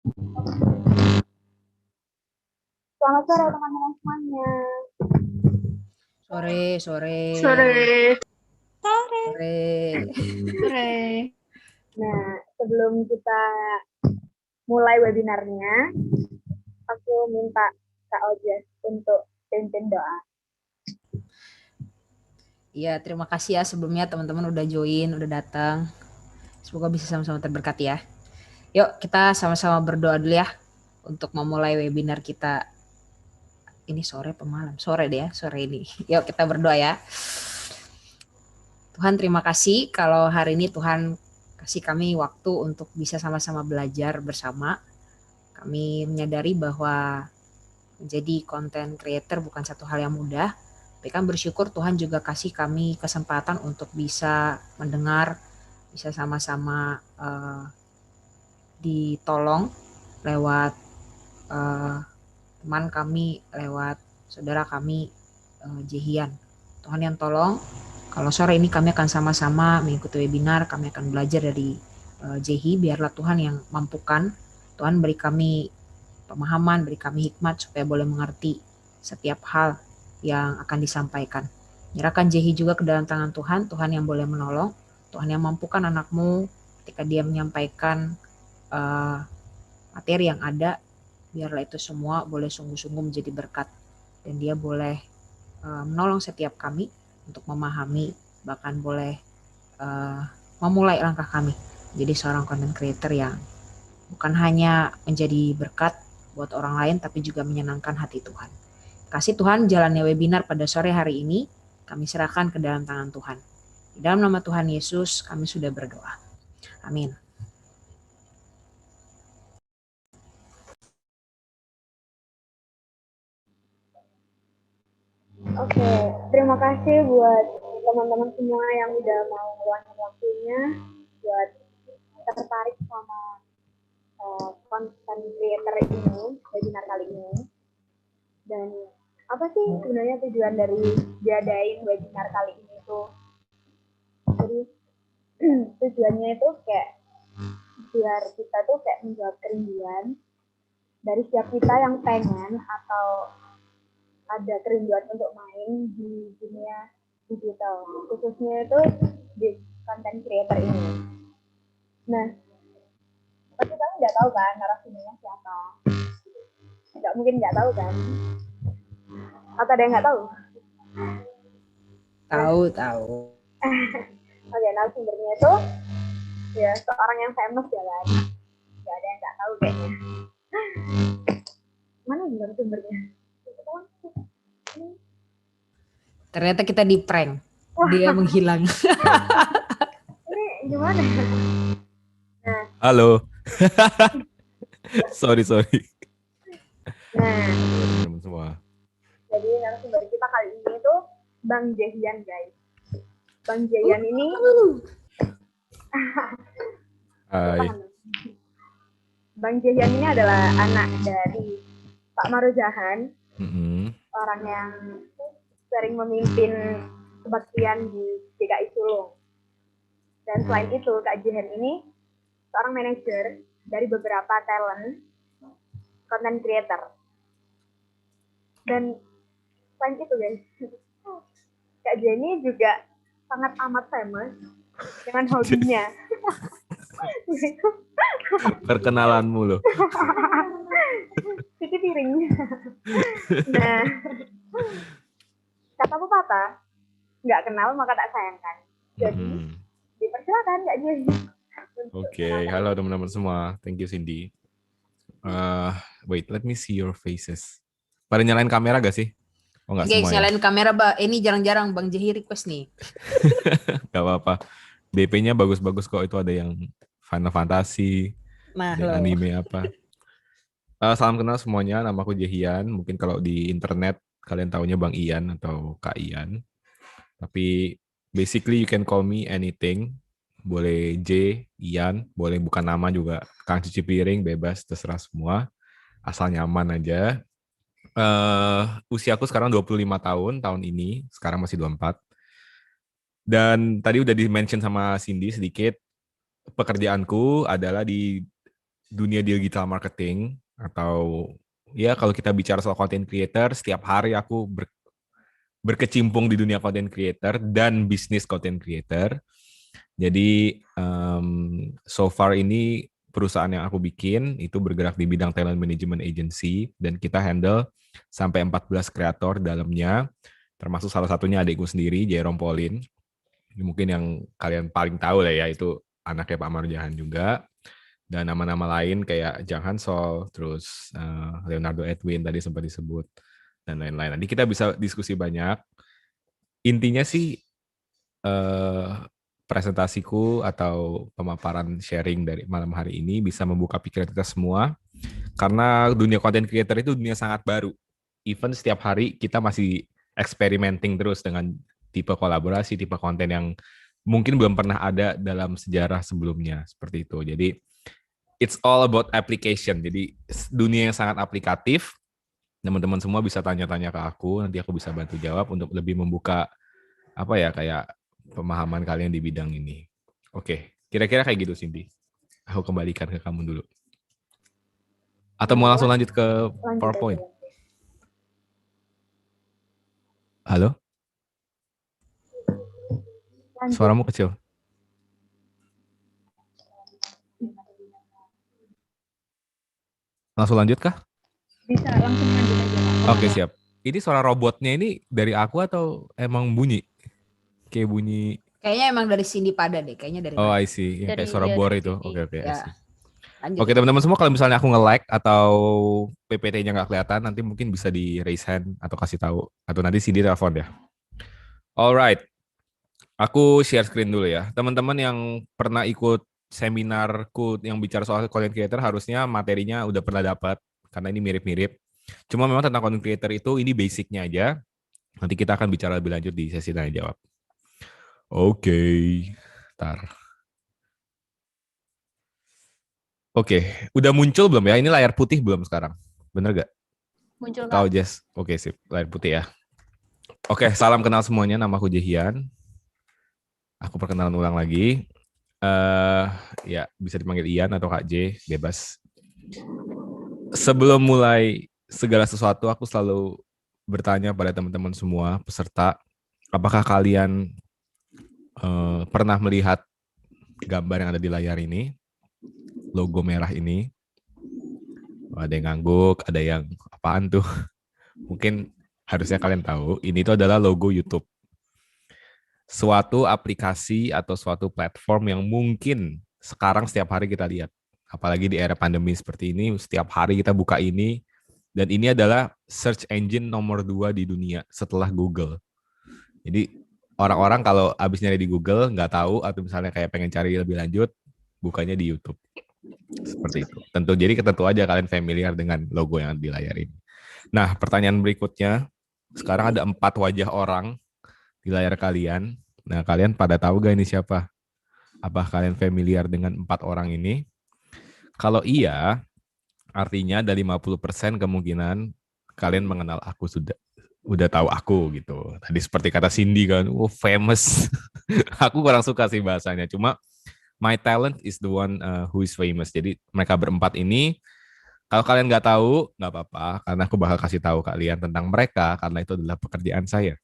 Selamat sore teman-teman semuanya. Sore. Sore. Nah, sebelum kita mulai webinarnya, aku minta Kak Ojes untuk pimpin doa. Iya, terima kasih ya sebelumnya teman-teman udah join, udah datang. Semoga bisa sama-sama terberkati ya. Yuk kita sama-sama berdoa dulu ya untuk memulai webinar kita. Ini sore pemalam, sore deh ya, sore ini. Yuk kita berdoa ya. Tuhan terima kasih kalau hari ini Tuhan kasih kami waktu untuk bisa sama-sama belajar bersama. Kami menyadari bahwa menjadi content creator bukan satu hal yang mudah. Tapi kan bersyukur Tuhan juga kasih kami kesempatan untuk bisa mendengar, bisa sama-sama ditolong lewat teman kami, lewat saudara kami Jehian. Tuhan yang tolong, kalau sore ini kami akan sama-sama mengikuti webinar, kami akan belajar dari Jehi, biarlah Tuhan yang mampukan, Tuhan beri kami pemahaman, beri kami hikmat supaya boleh mengerti setiap hal yang akan disampaikan. Nyerahkan Jehi juga ke dalam tangan Tuhan, Tuhan yang boleh menolong, Tuhan yang mampukan anakmu ketika dia menyampaikan materi yang ada, biarlah itu semua boleh sungguh-sungguh menjadi berkat dan dia boleh menolong setiap kami untuk memahami, bahkan boleh memulai langkah kami jadi seorang content creator yang bukan hanya menjadi berkat buat orang lain tapi juga menyenangkan hati Tuhan. Kasih Tuhan jalannya webinar pada sore hari ini kami serahkan ke dalam tangan Tuhan. Di dalam nama Tuhan Yesus kami sudah berdoa. Amin. Oke, terima kasih buat teman-teman semua yang udah mau meluangkan waktunya buat tertarik sama content creator ini, webinar kali ini. Dan apa sih sebenarnya tujuan dari diadain webinar kali ini tuh? Jadi tujuannya itu kayak biar kita tuh kayak menjawab kerinduan dari setiap kita yang pengen atau ada kerinduan untuk main di dunia digital, khususnya itu di content creator ini. Nah, pasti kamu nggak tahu kan narasumbernya siapa? Nggak mungkin nggak tahu kan? Atau ada yang nggak tahu? Tahu. Oke, narasumbernya itu ya seorang yang famous ya kan? Nggak ada yang nggak tahu kayaknya. Mana narasumbernya? Ternyata kita di prank. Dia menghilang. Ini gimana? Nah. Halo. sorry. Nah, teman-teman semua. Jadi narasumber kita kali ini tuh Bang Jehian, guys. Bang Jehian ini Hai. Bang Jehian ini adalah anak dari Pak Maruzahan, orang yang sering memimpin kebaktian di DKI Sulung. Dan selain itu, Kak Jehian ini seorang manajer dari beberapa talent content creator. Dan selain itu guys, Kak Jehian ini juga sangat amat famous dengan hobinya. Perkenalanmu loh. Cuci piring. Nah, kata pepatah, nggak kenal maka tak sayangkan. Jadi, dipersilakan Kak Jehian. Oke, halo teman-teman semua. Thank you Cindy. Wait, let me see your faces. Pada nyalain kamera gak sih? Oh nggak semua ya? Nyalain kamera, Mbak. Ini jarang-jarang Bang Jehi request nih. Gak apa-apa. DP-nya bagus-bagus kok. Itu ada yang Final Fantasy, ada yang anime apa. Salam kenal semuanya, nama aku Jehian. Mungkin kalau di internet kalian taunya Bang Ian atau Kak Ian. Tapi basically you can call me anything. Boleh J, Ian, boleh bukan nama juga. Kang cuci piring, bebas, terserah semua. Asal nyaman aja. Usiaku sekarang 25 tahun ini. Sekarang masih 24. Dan tadi udah di-mention sama Cindy sedikit. Pekerjaanku adalah di dunia digital marketing atau ya kalau kita bicara soal content creator, setiap hari aku berkecimpung di dunia content creator dan bisnis content creator. Jadi so far ini perusahaan yang aku bikin itu bergerak di bidang talent management agency dan kita handle sampai 14 kreator dalamnya, termasuk salah satunya adikku sendiri, Jerome Pauline. Mungkin yang kalian paling tahu lah ya, itu anaknya Pak Marjahan juga. Dan nama-nama lain kayak Jang Hansol, terus Leonardo Edwin tadi sempat disebut, dan lain-lain. Nanti kita bisa diskusi banyak. Intinya sih presentasiku atau pemaparan sharing dari malam hari ini bisa membuka pikiran kita semua, karena dunia content creator itu dunia sangat baru. Even setiap hari kita masih experimenting terus dengan tipe kolaborasi, tipe konten yang mungkin belum pernah ada dalam sejarah sebelumnya, seperti itu. Jadi it's all about application. Jadi dunia yang sangat aplikatif. Teman-teman semua bisa tanya-tanya ke aku, nanti aku bisa bantu jawab untuk lebih membuka apa ya, kayak pemahaman kalian di bidang ini. Oke, kira-kira kayak gitu Cindy. Aku kembalikan ke kamu dulu. Atau mau langsung lanjut ke PowerPoint? Halo? Suaramu kecil. Langsung lanjut kah? Bisa langsung lanjut aja. Oke, siap. Ini suara robotnya ini dari aku atau emang bunyi? Kayak bunyi. Kayaknya emang dari Cindy pada deh, kayaknya dari. Oh, I see. Yang kayak suara bor itu. Oke, ya. Oke, teman-teman semua, kalau misalnya aku nge-like atau PPT-nya nggak kelihatan, nanti mungkin bisa di raise hand atau kasih tahu. Atau nanti Cindy telepon ya. Alright. Aku share screen dulu ya. Teman-teman yang pernah ikut seminarku yang bicara soal content creator, harusnya materinya udah pernah dapat, karena ini mirip-mirip. Cuma memang tentang content creator itu ini basicnya aja. Nanti kita akan bicara lebih lanjut di sesi tanya jawab. Oke. Oke, udah muncul belum ya? Ini layar putih belum sekarang? Bener gak? Muncul. Tahu Jess? Oke, sip. Layar putih ya. Oke, salam kenal semuanya. Nama aku Jehian. Aku perkenalan ulang lagi. Ya, bisa dipanggil Ian atau Kak J, bebas. Sebelum mulai segala sesuatu, aku selalu bertanya pada teman-teman semua peserta, apakah kalian pernah melihat gambar yang ada di layar ini, logo merah ini? Ada yang ngangguk, ada yang apaan tuh? Mungkin harusnya kalian tahu, ini tuh adalah logo YouTube. Suatu aplikasi atau suatu platform yang mungkin sekarang setiap hari kita lihat. Apalagi di era pandemi seperti ini, setiap hari kita buka ini, dan ini adalah search engine nomor 2 di dunia setelah Google. Jadi orang-orang kalau abis nyari di Google nggak tahu atau misalnya kayak pengen cari lebih lanjut, bukanya di YouTube. Seperti itu. Tentu aja kalian familiar dengan logo yang di layar ini. Nah, pertanyaan berikutnya, sekarang ada 4 wajah orang di layar kalian. Nah, kalian pada tahu gak ini siapa? Apa kalian familiar dengan 4 orang ini? Kalau iya, artinya ada 50% kemungkinan kalian mengenal aku, udah tahu aku gitu. Tadi seperti kata Cindy kan, famous. Aku kurang suka sih bahasanya. Cuma my talent is the one who is famous. Jadi mereka berempat ini, kalau kalian nggak tahu, nggak apa-apa, karena aku bakal kasih tahu kalian tentang mereka, karena itu adalah pekerjaan saya.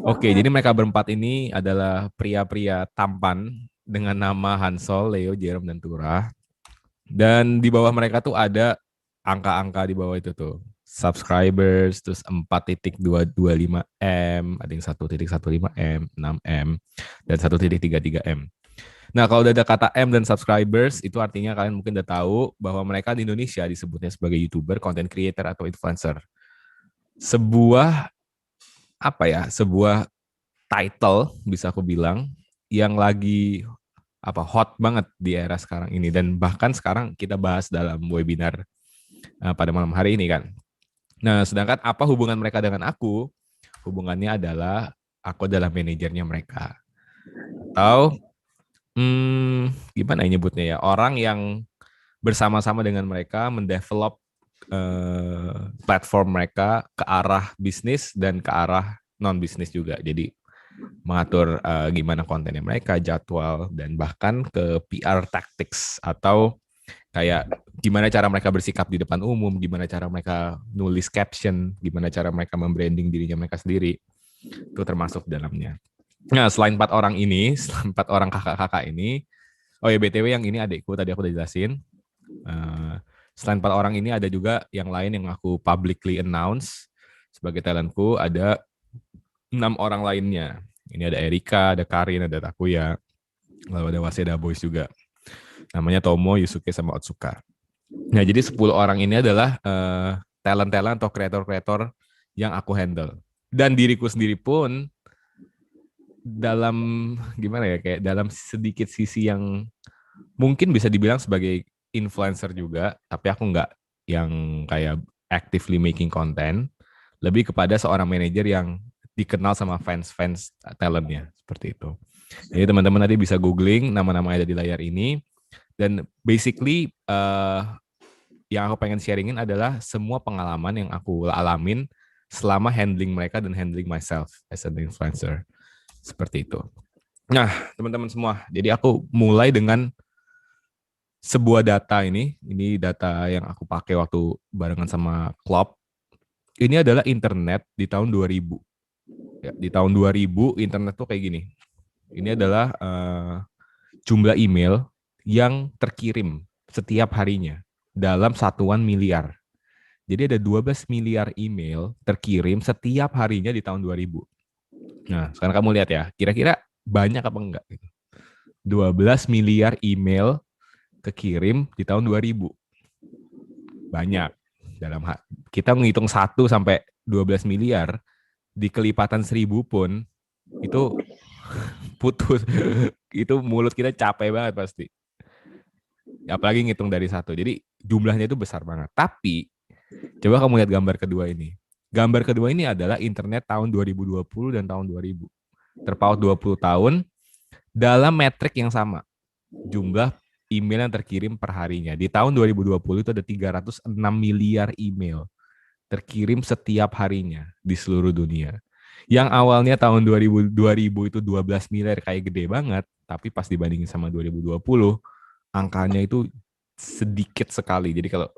Oke, jadi mereka berempat ini adalah pria-pria tampan dengan nama Hansol, Leo, Jerome, dan Tura. Dan di bawah mereka tuh ada angka-angka di bawah itu tuh. Subscribers, terus 4.225M, ada yang 1.15M, 6M, dan 1.33M. Nah, kalau udah ada kata M dan subscribers, itu artinya kalian mungkin udah tahu bahwa mereka di Indonesia disebutnya sebagai YouTuber, content creator, atau influencer. Sebuah title, bisa aku bilang, yang lagi hot banget di era sekarang ini. Dan bahkan sekarang kita bahas dalam webinar pada malam hari ini kan. Nah, sedangkan apa hubungan mereka dengan aku? Hubungannya adalah aku adalah manajernya mereka. Atau gimana nyebutnya ya, orang yang bersama-sama dengan mereka mendevelop platform mereka ke arah bisnis dan ke arah non-bisnis juga. Jadi mengatur gimana kontennya mereka, jadwal, dan bahkan ke PR tactics atau Kayak gimana cara mereka bersikap di depan umum, gimana cara mereka nulis caption, gimana cara mereka membranding dirinya mereka sendiri. Itu termasuk dalamnya. Nah, selain 4 orang ini, selain 4 orang kakak-kakak ini, oh ya BTW yang ini adikku, tadi aku udah jelasin. Selain 4 orang ini ada juga yang lain yang aku publicly announce sebagai talentku, ada 6 orang lainnya. Ini ada Erika, ada Karin, ada Takuya, lalu ada Waseda Boys juga. Namanya Tomo, Yusuke, sama Otsuka. Nah, jadi 10 orang ini adalah talent-talent atau kreator-kreator yang aku handle. Dan diriku sendiri pun dalam gimana ya, kayak dalam sedikit sisi yang mungkin bisa dibilang sebagai influencer juga, tapi aku nggak yang kayak actively making content, lebih kepada seorang manajer yang dikenal sama fans-fans talentnya, seperti itu. Jadi teman-teman nanti bisa googling nama-nama yang ada di layar ini, dan basically yang aku pengen sharingin adalah semua pengalaman yang aku alamin selama handling mereka dan handling myself as an influencer. Seperti itu. Nah, teman-teman semua, jadi aku mulai dengan sebuah data ini data yang aku pakai waktu barengan sama Klopp. Ini adalah internet di tahun 2000. Ya, di tahun 2000 internet tuh kayak gini. Ini adalah jumlah email yang terkirim setiap harinya dalam satuan miliar. Jadi ada 12 miliar email terkirim setiap harinya di tahun 2000. Nah, sekarang kamu lihat ya, kira-kira banyak apa enggak? 12 miliar email kekirim di tahun 2000. Banyak. Kita menghitung 1 sampai 12 miliar, di kelipatan 1000 pun, itu putus. Itu mulut kita capek banget pasti. Apalagi ngitung dari 1. Jadi jumlahnya itu besar banget. Tapi, coba kamu lihat gambar kedua ini. Gambar kedua ini adalah internet tahun 2020 dan tahun 2000. Terpaut 20 tahun dalam metrik yang sama. Jumlah email yang terkirim per harinya. Di tahun 2020 itu ada 306 miliar email terkirim setiap harinya di seluruh dunia. Yang awalnya tahun 2000 itu 12 miliar, kayak gede banget, tapi pas dibandingin sama 2020, angkanya itu sedikit sekali. Jadi kalau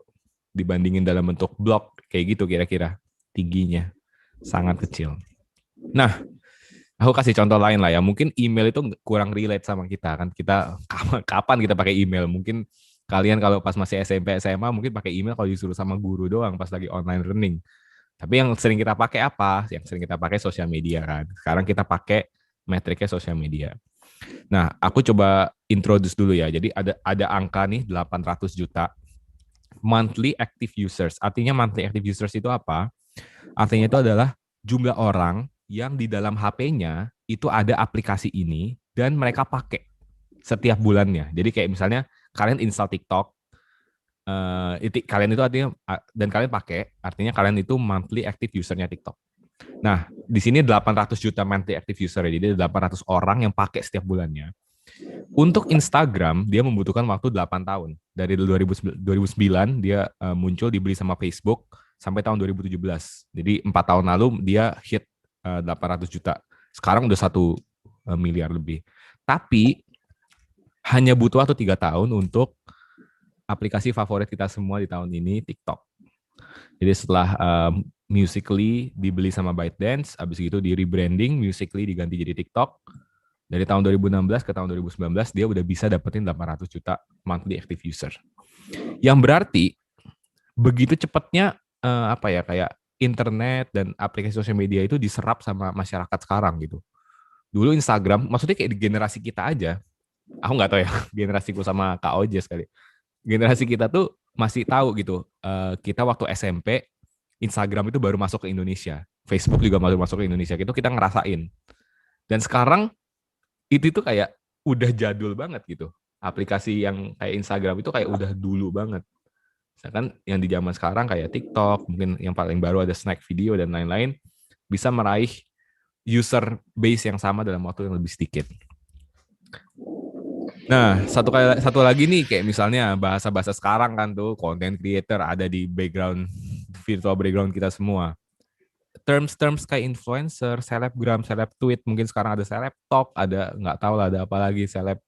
dibandingin dalam bentuk blok, kayak gitu kira-kira tingginya, sangat kecil. Nah, aku kasih contoh lain lah ya. Mungkin email itu kurang relate sama kita kan. Kita kapan kita pakai email? Mungkin kalian kalau pas masih SMP, SMA mungkin pakai email kalau disuruh sama guru doang pas lagi online learning. Tapi yang sering kita pakai apa? Yang sering kita pakai sosial media kan. Sekarang kita pakai metriknya sosial media. Nah, aku coba introduce dulu ya. Jadi ada angka nih 800 juta monthly active users. Artinya monthly active users itu apa? Artinya itu adalah jumlah orang yang di dalam HP-nya itu ada aplikasi ini dan mereka pakai setiap bulannya. Jadi kayak misalnya kalian install TikTok, kalian itu artinya, dan kalian pakai, artinya kalian itu monthly active usernya TikTok. Nah, di sini 800 juta monthly active user, jadi 800 orang yang pakai setiap bulannya. Untuk Instagram, dia membutuhkan waktu 8 tahun. Dari 2009 dia muncul, dibeli sama Facebook, sampai tahun 2017. Jadi 4 tahun lalu dia hit 800 juta. Sekarang udah 1 miliar lebih. Tapi hanya butuh waktu 3 tahun untuk aplikasi favorit kita semua di tahun ini, TikTok. Jadi setelah Musical.ly dibeli sama ByteDance, habis itu di rebranding, Musical.ly diganti jadi TikTok. Dari tahun 2016 ke tahun 2019 dia udah bisa dapetin 800 juta monthly active user. Yang berarti begitu cepatnya kayak internet dan aplikasi sosial media itu diserap sama masyarakat sekarang gitu. Dulu Instagram, maksudnya kayak di generasi kita aja, aku nggak tahu ya, generasiku sama Kak Ojes kali. Generasi kita tuh masih tahu gitu. Kita waktu SMP, Instagram itu baru masuk ke Indonesia. Facebook juga baru masuk ke Indonesia. Itu kita ngerasain. Dan sekarang itu tuh kayak udah jadul banget gitu. Aplikasi yang kayak Instagram itu kayak udah dulu banget. Misalkan yang di zaman sekarang kayak TikTok, mungkin yang paling baru ada Snack Video dan lain-lain, bisa meraih user base yang sama dalam waktu yang lebih sedikit. Nah, satu lagi nih, kayak misalnya bahasa-bahasa sekarang kan tuh, content creator ada di background, virtual background kita semua. Terms kayak influencer, selebgram, seleb tweet, mungkin sekarang ada seleb talk, ada nggak tahu lah ada apa lagi, seleb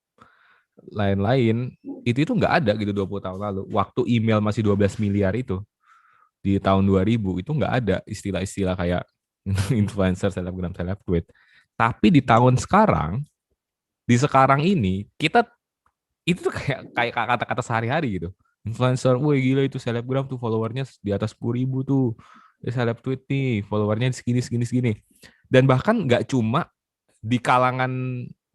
lain-lain, itu nggak ada gitu 20 tahun lalu. Waktu email masih 12 miliar itu, di tahun 2000, itu nggak ada istilah-istilah kayak influencer, selebgram, seleb tweet. Tapi di tahun sekarang, di sekarang ini, kita itu tuh kayak kata-kata sehari-hari gitu. Influencer, wah gila itu selebgram tuh followernya di atas 10.000 tuh. Seleb tweet nih, followernya segini, segini, segini. Dan bahkan nggak cuma di kalangan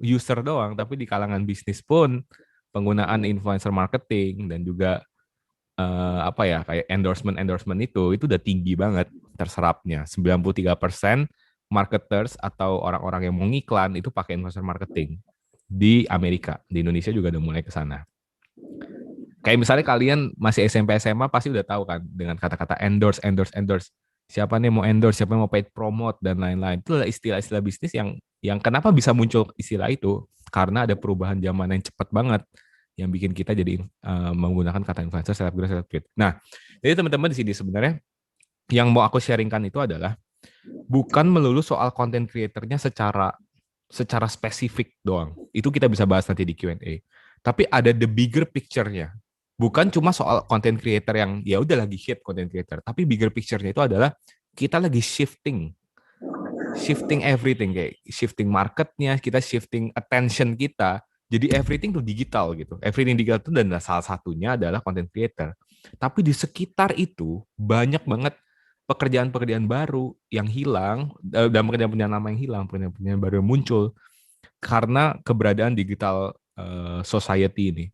user doang, tapi di kalangan bisnis pun penggunaan influencer marketing dan juga apa ya, kayak endorsement itu udah tinggi banget terserapnya. 93% marketers atau orang-orang yang mau ngiklan itu pakai influencer marketing di Amerika. Di Indonesia juga udah mulai ke sana. Kayak misalnya kalian masih SMP SMA pasti udah tahu kan dengan kata-kata endorse, endorse, endorse. Siapa nih mau endorse, siapa yang mau paid promote dan lain-lain. Itu adalah istilah-istilah bisnis yang kenapa bisa muncul istilah itu? Karena ada perubahan zaman yang cepat banget yang bikin kita jadi menggunakan kata influencer, selebgram, seleb tweet. Nah, jadi teman-teman di sini sebenarnya yang mau aku sharingkan itu adalah bukan melulu soal content creator-nya secara spesifik doang. Itu kita bisa bahas nanti di Q&A. Tapi ada the bigger picture-nya. Bukan cuma soal content creator yang ya udah lagi hit content creator, tapi bigger picture-nya itu adalah kita lagi shifting everything, kayak shifting marketnya, kita shifting attention kita. Jadi everything tuh digital gitu. Everything digital itu dan salah satunya adalah content creator. Tapi di sekitar itu banyak banget pekerjaan-pekerjaan baru yang hilang dan pekerjaan-pekerjaan lama yang hilang, pekerjaan-pekerjaan baru yang muncul karena keberadaan digital society ini.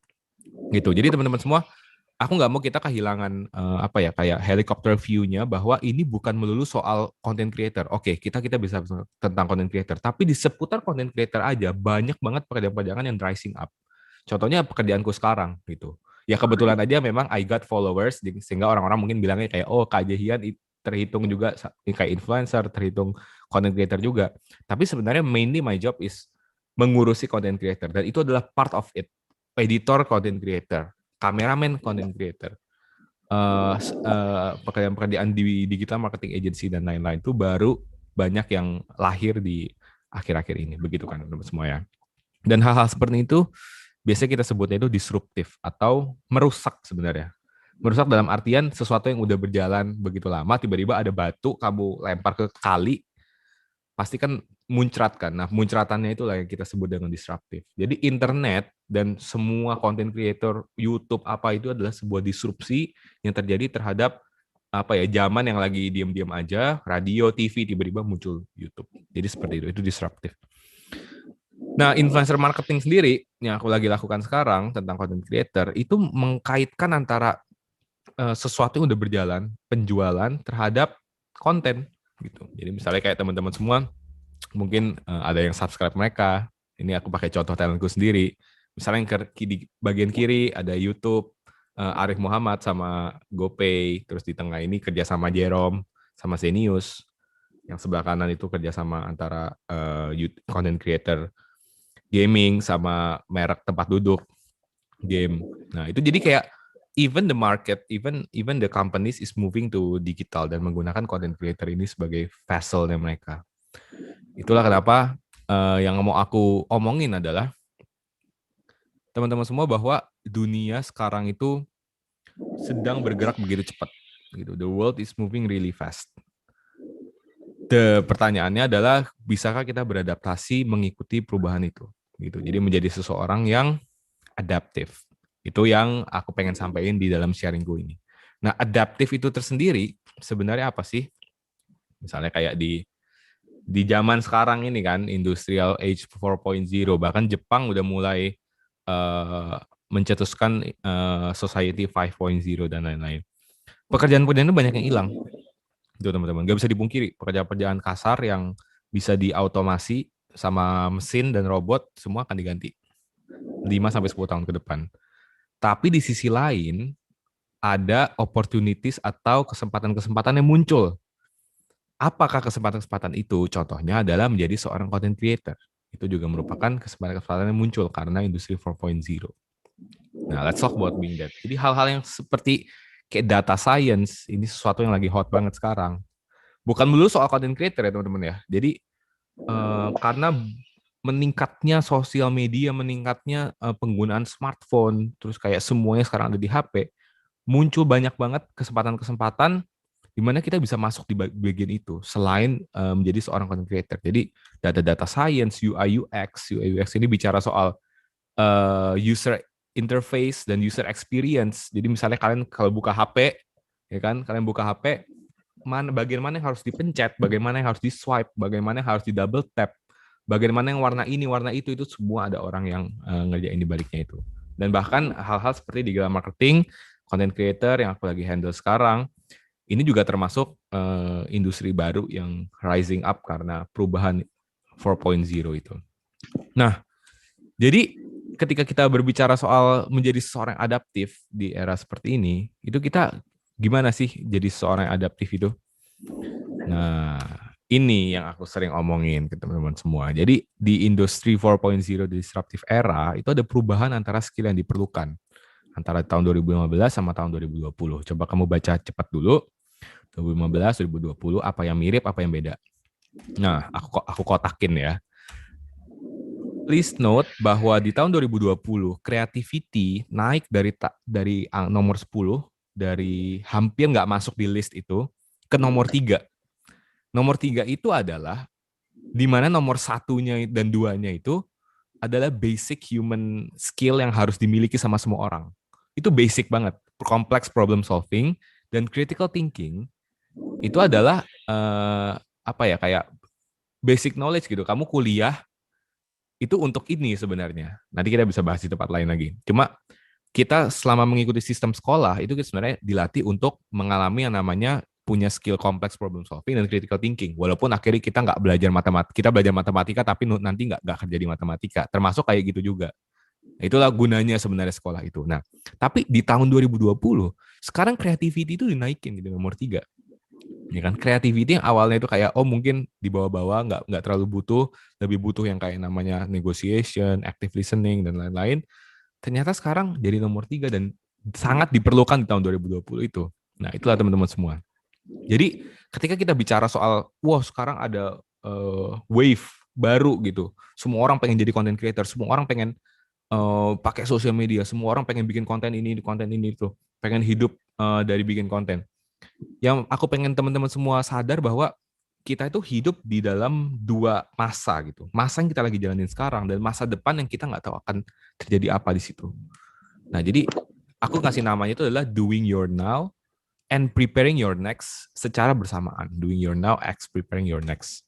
Gitu. Jadi teman-teman semua, aku nggak mau kita kehilangan kayak helicopter view-nya bahwa ini bukan melulu soal content creator. Oke, kita bisa tentang content creator, tapi di seputar content creator aja banyak banget pekerjaan-pekerjaan yang rising up. Contohnya pekerjaanku sekarang gitu. Ya kebetulan aja memang I got followers sehingga orang-orang mungkin bilangnya kayak oh Kak Jehian terhitung juga kayak influencer, terhitung content creator juga. Tapi sebenarnya mainly my job is mengurusi content creator dan itu adalah part of it. Editor content creator, kameramen content creator, pekerjaan-pekerjaan di digital marketing agency dan lain-lain itu baru banyak yang lahir di akhir-akhir ini. Begitu kan teman-teman semua ya. Dan hal-hal seperti itu biasanya kita sebutnya itu disruptif atau merusak sebenarnya. Merusak dalam artian sesuatu yang udah berjalan begitu lama, tiba-tiba ada batu, kamu lempar ke kali, pasti kan muncrat kan. Nah, muncratannya itulah yang kita sebut dengan disruptif. Jadi internet dan semua content creator, YouTube apa itu adalah sebuah disrupsi yang terjadi terhadap zaman yang lagi diam-diam aja, radio, TV tiba-tiba muncul YouTube. Jadi seperti itu disruptif. Nah, influencer marketing sendiri yang aku lagi lakukan sekarang tentang content creator itu mengkaitkan antara sesuatu yang udah berjalan, penjualan terhadap konten gitu. Jadi misalnya kayak teman-teman semua mungkin ada yang subscribe mereka. Ini aku pakai contoh talentku sendiri. Misalnya yang di bagian kiri ada YouTube, Arif Muhammad sama GoPay, terus di tengah ini kerja sama Jerome sama Zenius. Yang sebelah kanan itu kerja sama antara content creator gaming sama merek tempat duduk game. Nah, itu jadi kayak even the market, even the companies is moving to digital dan menggunakan content creator ini sebagai vesselnya mereka. Itulah kenapa yang mau aku omongin adalah teman-teman semua bahwa dunia sekarang itu sedang bergerak begitu cepat. Gitu. The world is moving really fast. Pertanyaannya adalah bisakah kita beradaptasi mengikuti perubahan itu? Gitu. Jadi menjadi seseorang yang adaptif. Itu yang aku pengen sampaikan di dalam sharingku ini. Nah, adaptif itu tersendiri sebenarnya apa sih? Misalnya kayak di zaman sekarang ini kan, Industrial Age 4.0, bahkan Jepang udah mulai mencetuskan Society 5.0 dan lain-lain. Pekerjaan-pekerjaan itu banyak yang hilang. Itu teman-teman, nggak bisa dipungkiri. Pekerjaan-pekerjaan kasar yang bisa diautomasi sama mesin dan robot, semua akan diganti. 5-10 tahun ke depan. Tapi di sisi lain, ada opportunities atau kesempatan-kesempatan yang muncul. Apakah kesempatan-kesempatan itu? Contohnya adalah menjadi seorang content creator. Itu juga merupakan kesempatan-kesempatan yang muncul karena industri 4.0. Nah, let's talk about being that. Jadi hal-hal yang seperti kayak data science, ini sesuatu yang lagi hot banget sekarang. Bukan melulu soal content creator ya teman-teman ya. Jadi karena meningkatnya sosial media, meningkatnya penggunaan smartphone, terus kayak semuanya sekarang ada di HP, muncul banyak banget kesempatan-kesempatan di mana kita bisa masuk di bagian itu selain menjadi seorang content creator. Jadi data science, UI UX ini bicara soal user interface dan user experience. Jadi misalnya kalian kalau buka HP, ya kan, kalian buka HP, bagian mana yang harus dipencet, bagaimana yang harus di swipe, bagaimana yang harus di double tap, bagaimana yang warna ini, warna itu semua ada orang yang ngerjain di baliknya itu. Dan bahkan hal-hal seperti digital marketing, content creator yang aku lagi handle sekarang, ini juga termasuk industri baru yang rising up karena perubahan 4.0 itu. Nah, jadi ketika kita berbicara soal menjadi seseorang yang adaptif di era seperti ini, itu kita gimana sih jadi seseorang yang adaptif itu? Nah, ini yang aku sering omongin ke teman-teman semua. Jadi di industri 4.0 disruptive era, itu ada perubahan antara skill yang diperlukan antara tahun 2015 sama tahun 2020. Coba kamu baca cepat dulu. 2015, 2020, apa yang mirip, apa yang beda. Nah, aku kotakin ya. Please note bahwa di tahun 2020, creativity naik dari nomor 10, dari hampir nggak masuk di list itu, ke nomor 3. Nomor 3 itu adalah, di mana nomor 1-nya dan 2-nya itu adalah basic human skill yang harus dimiliki sama semua orang. Itu basic banget. Complex problem solving dan critical thinking itu adalah kayak basic knowledge gitu. Kamu kuliah itu untuk ini sebenarnya. Nanti kita bisa bahas di tempat lain lagi. Cuma kita selama mengikuti sistem sekolah itu sebenarnya dilatih untuk mengalami yang namanya punya skill complex problem solving dan critical thinking. Walaupun akhirnya kita nggak belajar matematika, kita belajar matematika tapi nanti nggak kerja di matematika. Termasuk kayak gitu juga. Itulah gunanya sebenarnya sekolah itu. Nah, tapi di tahun 2020 sekarang creativity itu dinaikin di nomor 3. Ya kan, creativity yang awalnya itu kayak mungkin di bawah-bawah, nggak terlalu butuh, lebih butuh yang kayak namanya negotiation, active listening dan lain-lain. Ternyata sekarang jadi nomor 3 dan sangat diperlukan di tahun 2020 itu. Nah, itulah teman-teman semua. Jadi ketika kita bicara soal sekarang ada wave baru gitu. Semua orang pengen jadi content creator, semua orang pengen pakai sosial media, semua orang pengen bikin konten ini itu, pengen hidup dari bikin konten. Yang aku pengen teman-teman semua sadar bahwa kita itu hidup di dalam 2 masa gitu. Masa yang kita lagi jalanin sekarang dan masa depan yang kita nggak tahu akan terjadi apa di situ. Nah, jadi aku kasih namanya itu adalah doing your now and preparing your next secara bersamaan. Doing your now, preparing your next.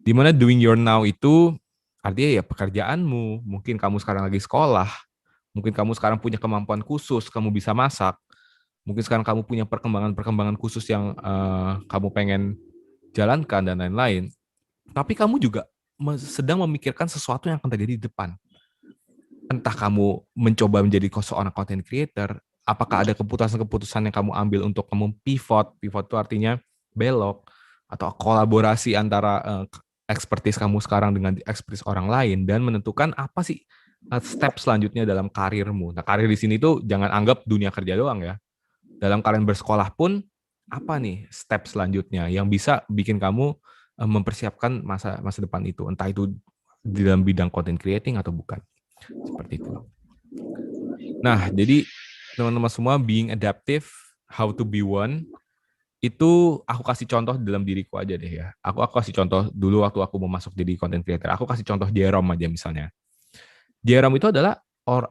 Dimana doing your now itu artinya ya pekerjaanmu, mungkin kamu sekarang lagi sekolah, mungkin kamu sekarang punya kemampuan khusus, kamu bisa masak, mungkin sekarang kamu punya perkembangan khusus yang kamu pengen jalankan dan lain-lain. Tapi kamu juga sedang memikirkan sesuatu yang akan terjadi di depan. Entah kamu mencoba menjadi seorang content creator, apakah ada keputusan-keputusan yang kamu ambil untuk kamu pivot itu artinya belok, atau kolaborasi antara expertise kamu sekarang dengan expertise orang lain, dan menentukan apa sih step selanjutnya dalam karirmu. Nah, karir di sini tuh jangan anggap dunia kerja doang ya. Dalam kalian bersekolah pun, apa nih step selanjutnya yang bisa bikin kamu mempersiapkan masa depan itu, entah itu di dalam bidang content creating atau bukan. Seperti itu. Nah, jadi teman-teman semua, being adaptive, how to be one, itu aku kasih contoh dalam diriku aja deh ya. Aku kasih contoh dulu waktu aku mau masuk jadi content creator. Aku kasih contoh Jerome aja misalnya. Jerome itu adalah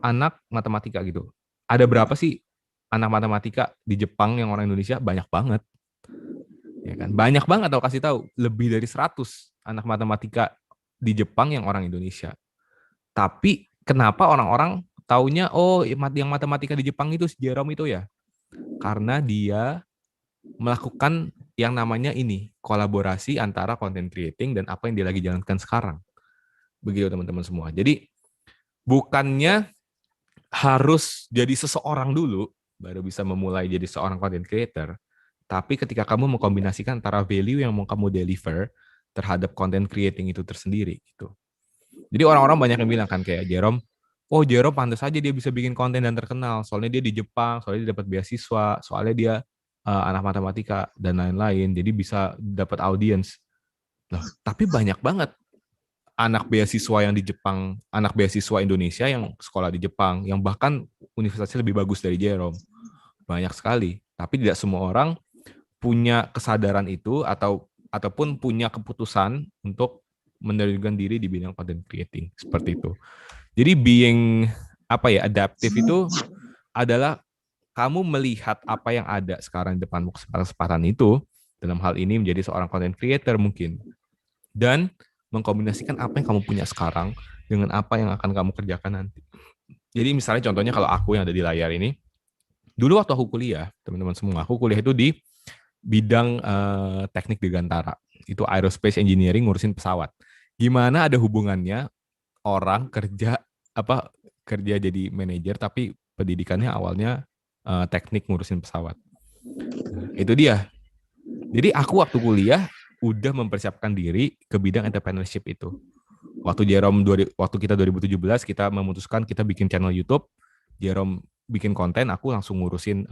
anak matematika gitu. Ada berapa sih anak matematika di Jepang yang orang Indonesia? Banyak banget. Ya kan? Banyak banget, aku kasih tahu. Lebih dari 100 anak matematika di Jepang yang orang Indonesia. Tapi kenapa orang-orang taunya yang matematika di Jepang itu si Jerome itu ya? Karena dia melakukan yang namanya ini, kolaborasi antara content creating dan apa yang dia lagi jalankan sekarang. Begitu teman-teman semua. Jadi bukannya harus jadi seseorang dulu baru bisa memulai jadi seorang content creator, tapi ketika kamu mengkombinasikan antara value yang mau kamu deliver terhadap content creating itu tersendiri gitu. Jadi orang-orang banyak yang bilang kan kayak Jerome, Jerome pantas aja dia bisa bikin konten dan terkenal, soalnya dia di Jepang, soalnya dia dapat beasiswa, soalnya dia anak matematika dan lain-lain, jadi bisa dapat audience. Loh, tapi banyak banget anak beasiswa yang di Jepang, anak beasiswa Indonesia yang sekolah di Jepang, yang bahkan universitasnya lebih bagus dari Jerome. Banyak sekali. Tapi tidak semua orang punya kesadaran itu ataupun punya keputusan untuk menerjunkan diri di bidang content creating seperti itu. Jadi being adaptif itu adalah kamu melihat apa yang ada sekarang di depanmu, kesempatan itu, dalam hal ini menjadi seorang content creator mungkin, dan mengkombinasikan apa yang kamu punya sekarang dengan apa yang akan kamu kerjakan nanti. Jadi misalnya contohnya kalau aku yang ada di layar ini, dulu waktu aku kuliah, teman-teman semua, aku kuliah itu di bidang teknik dirgantara. Itu aerospace engineering, ngurusin pesawat. Gimana ada hubungannya orang kerja jadi manajer tapi pendidikannya awalnya teknik ngurusin pesawat. Nah, itu dia. Jadi aku waktu kuliah udah mempersiapkan diri ke bidang entrepreneurship itu. Waktu kita 2017 kita memutuskan kita bikin channel YouTube, Jerome bikin konten, aku langsung ngurusin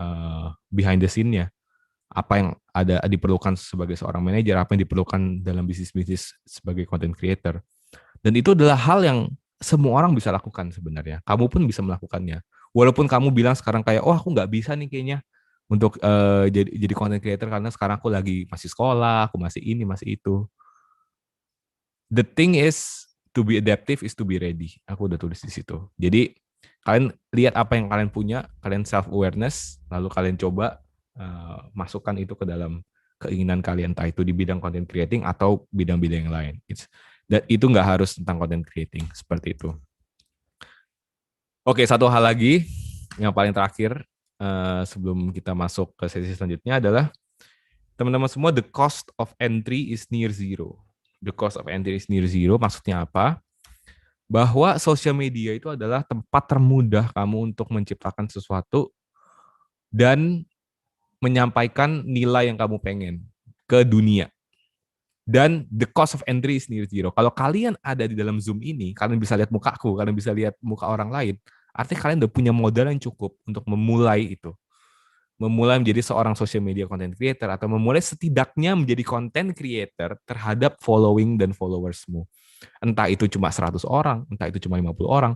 behind the scene-nya. Apa yang ada diperlukan sebagai seorang manajer, apa yang diperlukan dalam bisnis sebagai content creator. Dan itu adalah hal yang semua orang bisa lakukan sebenarnya. Kamu pun bisa melakukannya. Walaupun kamu bilang sekarang kayak, oh aku nggak bisa nih kayaknya untuk jadi content creator karena sekarang aku lagi masih sekolah, aku masih ini, masih itu. The thing is, to be adaptive is to be ready. Aku udah tulis di situ. Jadi kalian lihat apa yang kalian punya, kalian self awareness, lalu kalian coba masukkan itu ke dalam keinginan kalian, entah itu di bidang content creating atau bidang-bidang yang lain. Itu nggak harus tentang content creating, seperti itu. Oke, satu hal lagi yang paling terakhir sebelum kita masuk ke sesi selanjutnya adalah teman-teman semua, the cost of entry is near zero. The cost of entry is near zero maksudnya apa? Bahwa sosial media itu adalah tempat termudah kamu untuk menciptakan sesuatu dan menyampaikan nilai yang kamu pengen ke dunia. Dan the cost of entry is near zero. Kalau kalian ada di dalam Zoom ini, kalian bisa lihat mukaku, kalian bisa lihat muka orang lain, artinya kalian udah punya modal yang cukup untuk memulai itu. Memulai menjadi seorang social media content creator, atau memulai setidaknya menjadi content creator terhadap following dan followersmu. Entah itu cuma 100 orang, entah itu cuma 50 orang.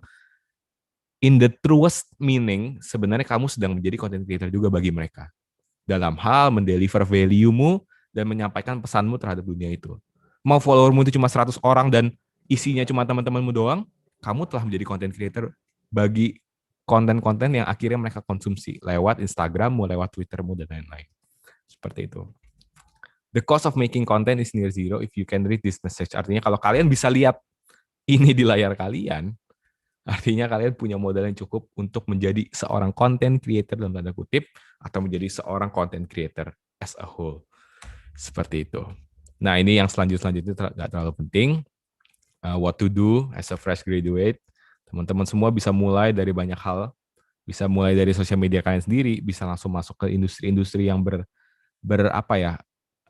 In the truest meaning, sebenarnya kamu sedang menjadi content creator juga bagi mereka. Dalam hal mendeliver value-mu dan menyampaikan pesanmu terhadap dunia itu. Mau followermu itu cuma 100 orang dan isinya cuma teman-temanmu doang, kamu telah menjadi content creator bagi konten-konten yang akhirnya mereka konsumsi lewat Instagrammu, lewat Twittermu, dan lain-lain. Seperti itu. The cost of making content is near zero if you can read this message. Artinya kalau kalian bisa lihat ini di layar kalian, artinya kalian punya modal yang cukup untuk menjadi seorang content creator dalam tanda kutip, atau menjadi seorang content creator as a whole. Seperti itu. Nah, ini yang selanjutnya nggak terlalu penting. What to do as a fresh graduate. Teman-teman semua bisa mulai dari banyak hal. Bisa mulai dari sosial media kalian sendiri, bisa langsung masuk ke industri-industri yang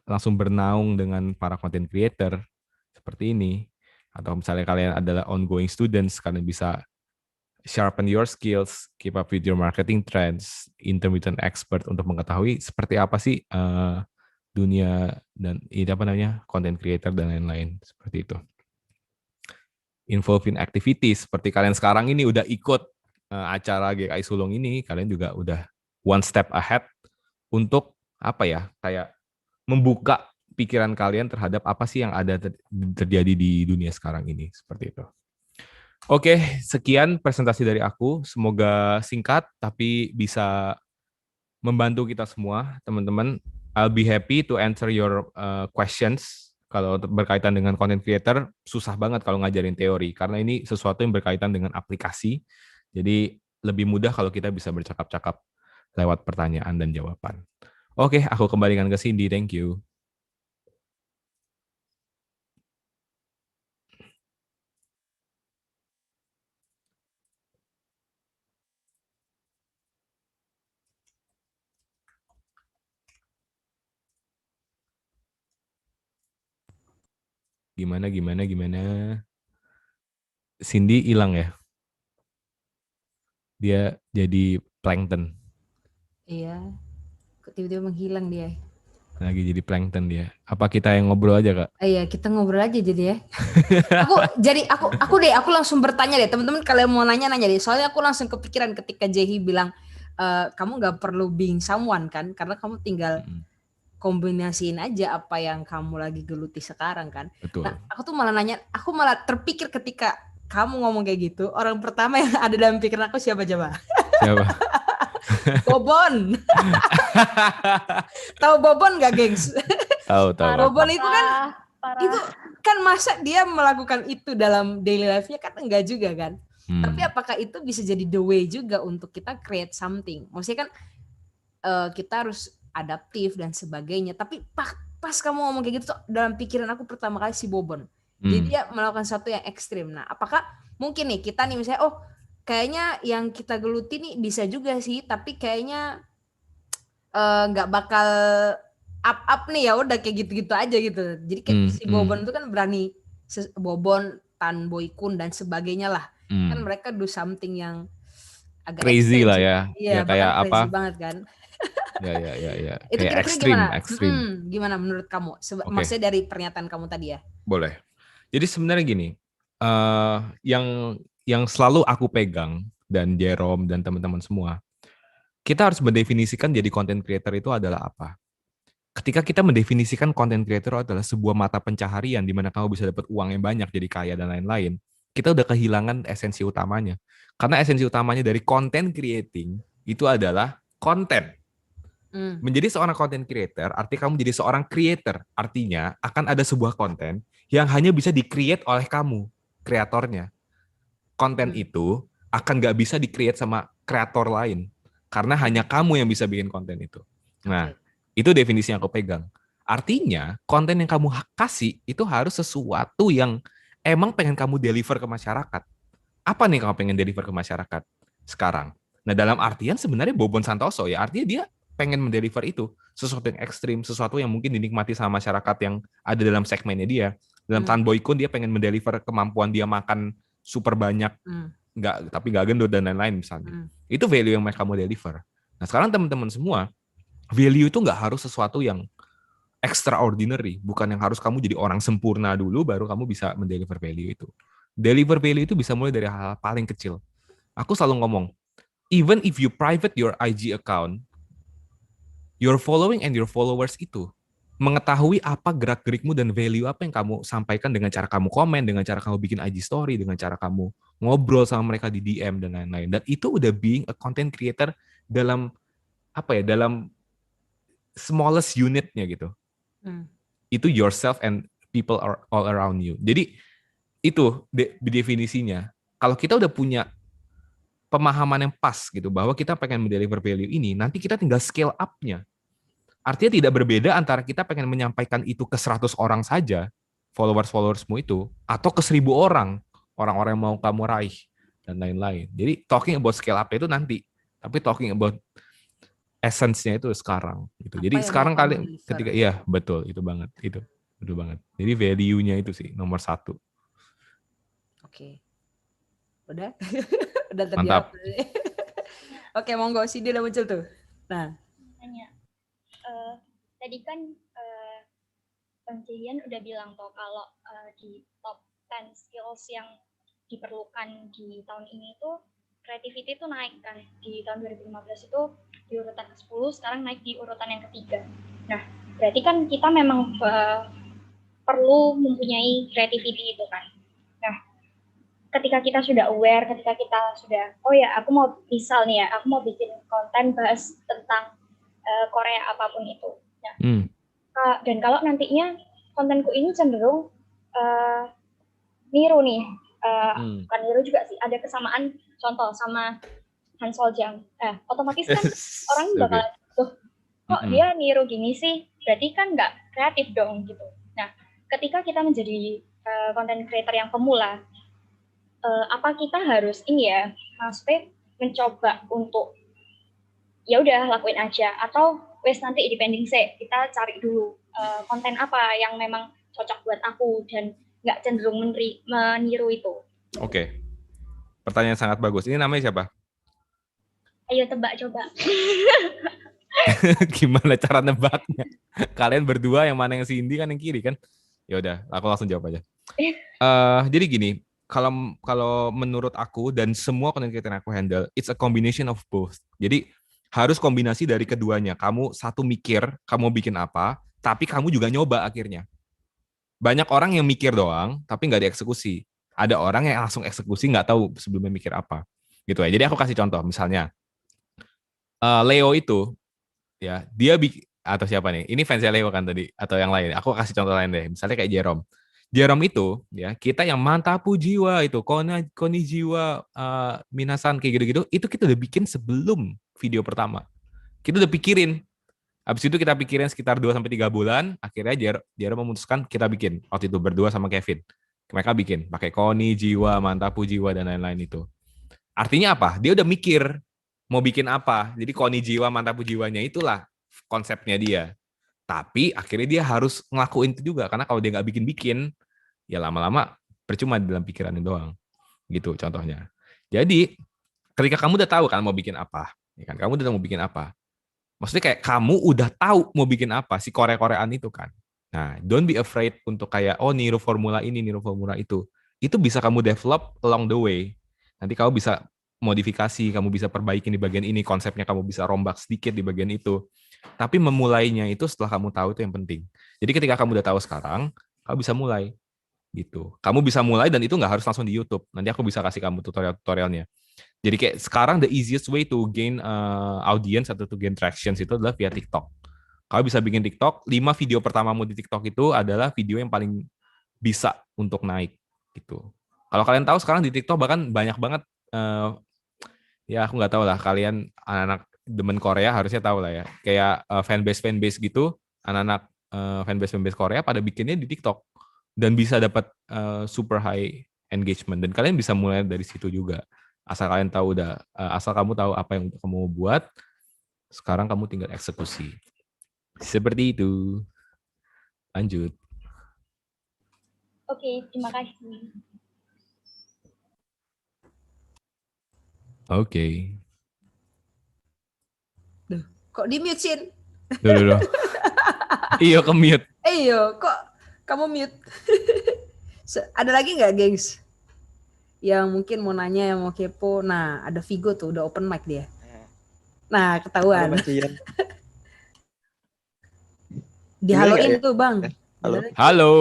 langsung bernaung dengan para content creator seperti ini. Atau misalnya kalian adalah ongoing students, kalian bisa sharpen your skills, keep up with your marketing trends, intermittent expert untuk mengetahui seperti apa sih dunia dan content creator dan lain-lain seperti itu. Involve in activities seperti kalian sekarang ini udah ikut acara GKI Sulung ini, kalian juga udah one step ahead untuk kayak membuka pikiran kalian terhadap apa sih yang ada terjadi di dunia sekarang ini, seperti itu. Oke, sekian presentasi dari aku. Semoga singkat tapi bisa membantu kita semua, teman-teman. I'll be happy to answer your questions. Kalau berkaitan dengan content creator, susah banget kalau ngajarin teori, karena ini sesuatu yang berkaitan dengan aplikasi. Jadi lebih mudah kalau kita bisa bercakap-cakap lewat pertanyaan dan jawaban. Oke, aku kembalikan ke Cindy. Thank you. Gimana? Cindy hilang ya? Dia jadi plankton. Iya, tiba-tiba menghilang dia. Lagi jadi plankton dia. Apa kita yang ngobrol aja, Kak? Iya, kita ngobrol aja jadi ya. Aku langsung bertanya deh, teman-teman kalian mau nanya deh. Soalnya aku langsung kepikiran ketika Jehi bilang kamu nggak perlu being someone kan, karena kamu tinggal kombinasiin aja apa yang kamu lagi geluti sekarang kan. Betul. Nah, aku malah terpikir ketika kamu ngomong kayak gitu, orang pertama yang ada dalam pikiran aku siapa coba? Siapa? Bobon. Tahu Bobon nggak, gengs? Tahu. Bobon itu kan masa dia melakukan itu dalam daily life-nya kan enggak juga kan. Tapi apakah itu bisa jadi the way juga untuk kita create something? Maksudnya kan kita harus adaptif dan sebagainya. Tapi pas kamu ngomong kayak gitu tuh, dalam pikiran aku pertama kali si Bobon. Jadi dia melakukan sesuatu yang ekstrim. Nah, apakah mungkin nih kita nih misalnya kayaknya yang kita geluti nih bisa juga sih, tapi kayaknya nggak bakal up nih, ya udah kayak gitu-gitu aja gitu. Jadi kayak si Bobon itu kan berani, Bobon, Tan Boy Kun dan sebagainya lah. Kan mereka do something yang agak crazy lah ya. Iya, kayak crazy apa? banget kan. Ya. Itu kayak kira-kira ekstrim. Gimana menurut kamu? Maksudnya dari pernyataan kamu tadi ya? Boleh. Jadi sebenarnya gini, yang selalu aku pegang dan Jerome dan teman-teman semua, kita harus mendefinisikan jadi content creator itu adalah apa. Ketika kita mendefinisikan content creator adalah sebuah mata pencaharian di mana kamu bisa dapat uang yang banyak, jadi kaya dan lain-lain, kita udah kehilangan esensi utamanya. Karena esensi utamanya dari content creating itu adalah konten. Menjadi seorang content creator, artinya kamu menjadi seorang creator. Artinya akan ada sebuah konten yang hanya bisa di-create oleh kamu, kreatornya. Konten itu akan nggak bisa di-create sama kreator lain. Karena hanya kamu yang bisa bikin konten itu. Nah, itu definisi yang aku pegang. Artinya, konten yang kamu kasih itu harus sesuatu yang emang pengen kamu deliver ke masyarakat. Apa nih kamu pengen deliver ke masyarakat sekarang? Nah, dalam artian sebenarnya Bobon Santoso ya, artinya dia pengen mendeliver itu, sesuatu yang ekstrim, sesuatu yang mungkin dinikmati sama masyarakat yang ada dalam segmennya dia. Dalam Tan Boy Kun dia pengen mendeliver kemampuan dia makan super banyak, tapi nggak gendut dan lain-lain misalnya. Itu value yang mereka mau deliver. Nah, sekarang teman-teman semua, value itu nggak harus sesuatu yang extraordinary, bukan yang harus kamu jadi orang sempurna dulu baru kamu bisa mendeliver value itu. Deliver value itu bisa mulai dari hal paling kecil. Aku selalu ngomong, even if you private your IG account, your following and your followers itu mengetahui apa gerak-gerikmu dan value apa yang kamu sampaikan dengan cara kamu komen, dengan cara kamu bikin IG story, dengan cara kamu ngobrol sama mereka di DM dan lain-lain. Dan itu udah being a content creator dalam dalam smallest unitnya gitu. Itu yourself and people are all around you. Jadi itu definisinya. Kalau kita udah punya pemahaman yang pas gitu bahwa kita pengen mendeliver value ini, nanti kita tinggal scale up-nya. Artinya tidak berbeda antara kita pengen menyampaikan itu ke 100 orang saja, followers-followersmu itu, atau ke 1.000 orang, orang-orang yang mau kamu raih, dan lain-lain. Jadi talking about scale up itu nanti, tapi talking about essence-nya itu sekarang. Gitu. Jadi sekarang ketika, iya betul, itu banget, itu betul banget. Jadi value-nya itu sih nomor 1. Oke. Udah? Udah terjawab. Mantap. Oke, monggo, si dia udah muncul tuh. Nah. Tadi kan Bang Jian udah bilang tuh kalau di top 10 skills yang diperlukan di tahun ini tuh creativity itu naik kan. Di tahun 2015 itu di urutan ke-10, sekarang naik di urutan yang ke-3. Nah, berarti kan kita memang perlu mempunyai creativity itu kan. Nah, ketika kita sudah aware, ketika kita sudah, aku mau misal nih ya, aku mau bikin konten bahas tentang Korea apapun itu. Nah, dan kalau nantinya kontenku ini cenderung niru nih, bukan niru juga sih, ada kesamaan contoh sama Han Soljang. Otomatis kan orang bakal kok dia niru gini sih, berarti kan nggak kreatif dong gitu. Nah, ketika kita menjadi content creator yang pemula, apa kita harus maksudnya mencoba untuk ya udah lakuin aja, atau wes nanti depending kita cari dulu konten apa yang memang cocok buat aku dan nggak cenderung meniru itu. Oke. Pertanyaan sangat bagus. Ini namanya siapa? Ayo tebak coba. Gimana cara nebaknya? Kalian berdua yang mana yang Cindy kan yang kiri kan? Ya udah, aku langsung jawab aja. Jadi gini, kalau kalau menurut aku dan semua content creator yang aku handle, it's a combination of both. Jadi harus kombinasi dari keduanya. Kamu satu mikir, kamu mau bikin apa, tapi kamu juga nyoba akhirnya. Banyak orang yang mikir doang, tapi nggak dieksekusi. Ada orang yang langsung eksekusi, nggak tahu sebelumnya mikir apa. Gitu ya. Jadi aku kasih contoh, misalnya Leo itu, ya dia bikin atau siapa nih? Ini fansnya Leo kan tadi atau yang lain? Aku kasih contoh lain deh. Misalnya kayak Jerome. Jerome itu, ya kita yang mantapu jiwa itu, koni jiwa, minasan kayak gitu-gitu, itu kita udah bikin sebelum video pertama. Kita udah pikirin. Habis itu kita pikirin sekitar 2 sampai 3 bulan, akhirnya Jerome memutuskan kita bikin. Waktu itu berdua sama Kevin. Mereka bikin pakai koni jiwa, mantapu jiwa dan lain-lain itu. Artinya apa? Dia udah mikir mau bikin apa. Jadi koni jiwa, mantapu jiwanya itulah konsepnya dia. Tapi akhirnya dia harus ngelakuin itu juga. Karena kalau dia nggak bikin-bikin, ya lama-lama percuma di dalam pikirannya doang. Gitu contohnya. Jadi ketika kamu udah tahu kan mau bikin apa, ya kan? Kamu udah tahu mau bikin apa. Maksudnya kayak kamu udah tahu mau bikin apa, si Korea-Koreaan itu kan. Nah, don't be afraid untuk kayak, oh niru formula ini, niru formula itu. Itu bisa kamu develop along the way. Nanti kamu bisa modifikasi, kamu bisa perbaiki di bagian ini, konsepnya kamu bisa rombak sedikit di bagian itu. Tapi memulainya itu setelah kamu tahu itu yang penting. Jadi ketika kamu udah tahu sekarang, kamu bisa mulai gitu. Kamu bisa mulai dan itu nggak harus langsung di YouTube. Nanti aku bisa kasih kamu tutorial-tutorialnya. Jadi kayak sekarang the easiest way to gain audience atau to gain traction itu adalah via TikTok. Kamu bisa bikin TikTok, 5 video pertamamu di TikTok itu adalah video yang paling bisa untuk naik gitu. Kalau kalian tahu sekarang di TikTok bahkan banyak banget ya aku nggak tahu lah kalian anak-anak demen Korea harusnya tahu lah ya. Kayak fanbase gitu, anak-anak fanbase Korea pada bikinnya di TikTok dan bisa dapat super high engagement dan kalian bisa mulai dari situ juga. Asal kalian tahu asal kamu tahu apa yang kamu mau buat, sekarang kamu tinggal eksekusi. Seperti itu. Lanjut. Oke, terima kasih. Oke. Duh, kok di-mute, Sin? Duh. Iya, ke-mute. Iya, kok kamu mute? Ada lagi nggak, gengs? Yang mungkin mau nanya, yang mau kepo. Nah, ada Vigo tuh, udah open mic dia. Nah, ketahuan. Dihaloin tuh, Bang. Halo. Halo.